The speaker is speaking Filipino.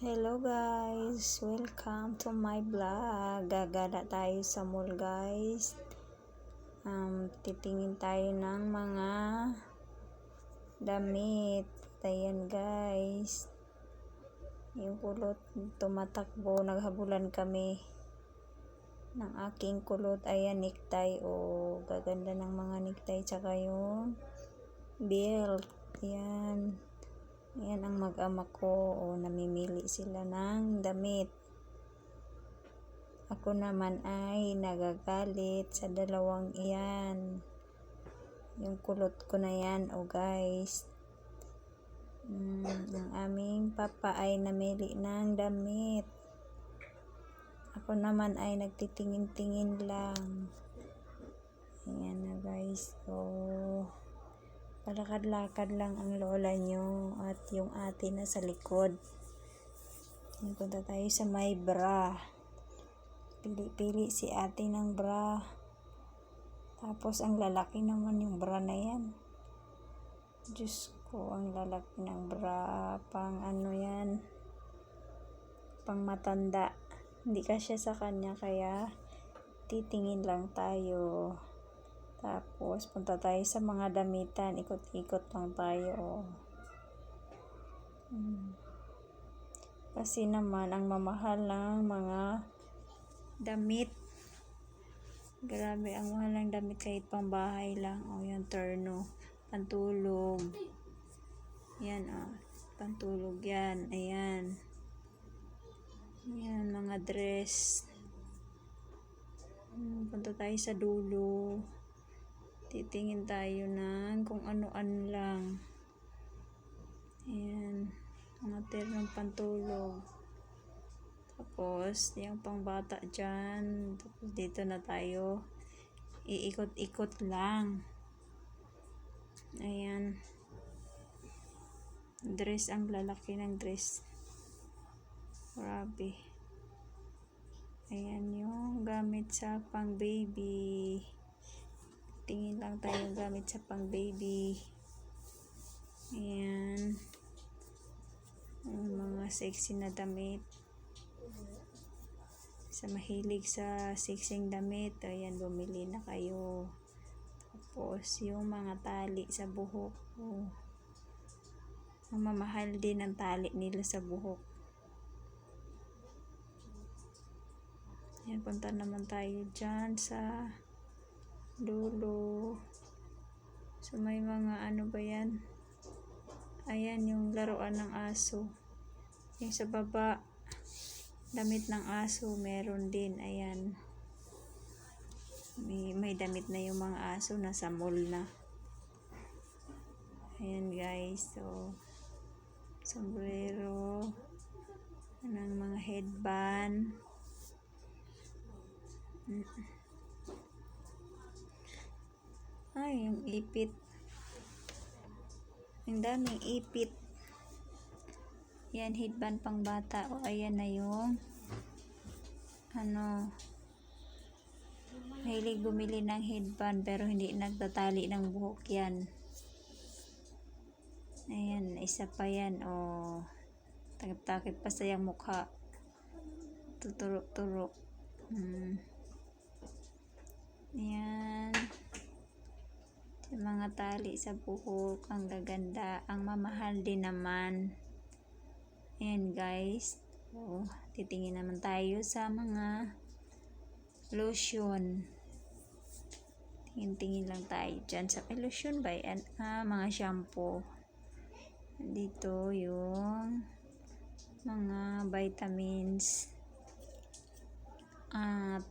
Hello guys, welcome to my vlog. Gagala tayo sa mall guys. Titingin tayo ng mga damit. Ayan guys, yung kulot tumatakbo, naghabulan kami ng aking kulot. Ayan, necktie. Gaganda ng mga necktie, tsaka yung belt. Ayan. Yan ang mag-ama ko. Namimili sila ng damit. Ako naman ay nagagalit sa dalawang iyan. Yung kulot ko na yan, guys. Ang aming papa ay namili ng damit. Ako naman ay nagtitingin-tingin lang. Ayan na guys. Palakad-lakad lang ang lola nyo at yung ate na sa likod. Punta tayo sa may bra. Pili-pili si ate ng bra. Tapos ang lalaki naman yung bra na yan. Diyos ko, ang lalaki ng bra. Pang ano yan? Pang matanda. Hindi kasya sa kanya, kaya titingin lang tayo. Tapos, punta tayo sa mga damitan. Ikot-ikot lang tayo. Kasi naman, ang mamahal ng mga damit. Grabe, ang mahal ng damit kahit pang bahay lang. Yung terno. Pantulog. Yan, pantulog yan. Ayan. Ayan, mga dress. Punta tayo sa dulo. Titingin tayo ng kung ano-ano lang. Ayan. Mga ternong pantulog. Tapos, yung pangbata dyan. Tapos, dito na tayo. Iikot-ikot lang. Ayan. Dress, ang lalaki ng dress. Grabe. Ayan yung gamit sa pang baby. Tingin lang tayo gamit sa pang baby. Ayan. Mga sexy na damit. Sa mahilig sa sexy damit, ayan, bumili na kayo. Tapos yung mga tali sa buhok. Ang mamahal din ang tali nila sa buhok. Ayan, punta naman tayo dyan sa dulo. So may mga ano ba yan? Ayan yung laruan ng aso. Yung sa baba, damit ng aso, meron din. Ayan. May damit na yung mga aso, nasa mall na. Ayan guys. So, sombrero ng mga headband. Ay, yung ipit. Ang daming ipit. Yan, headband pang bata. Ayan na yung mahilig bumili ng headband pero hindi nagtatali ng buhok yan. Ayan, isa pa yan. Takip-takip pa sa yung mukha. Tuturo-turo. Ayan. Yung mga tali sa buhok, ang gaganda, ang mamahal din naman. Ayan guys. Titingin naman tayo sa mga lotion. Tingin-tingin lang tayo dyan sa lotion ba yan? Mga shampoo. Dito yung mga vitamins at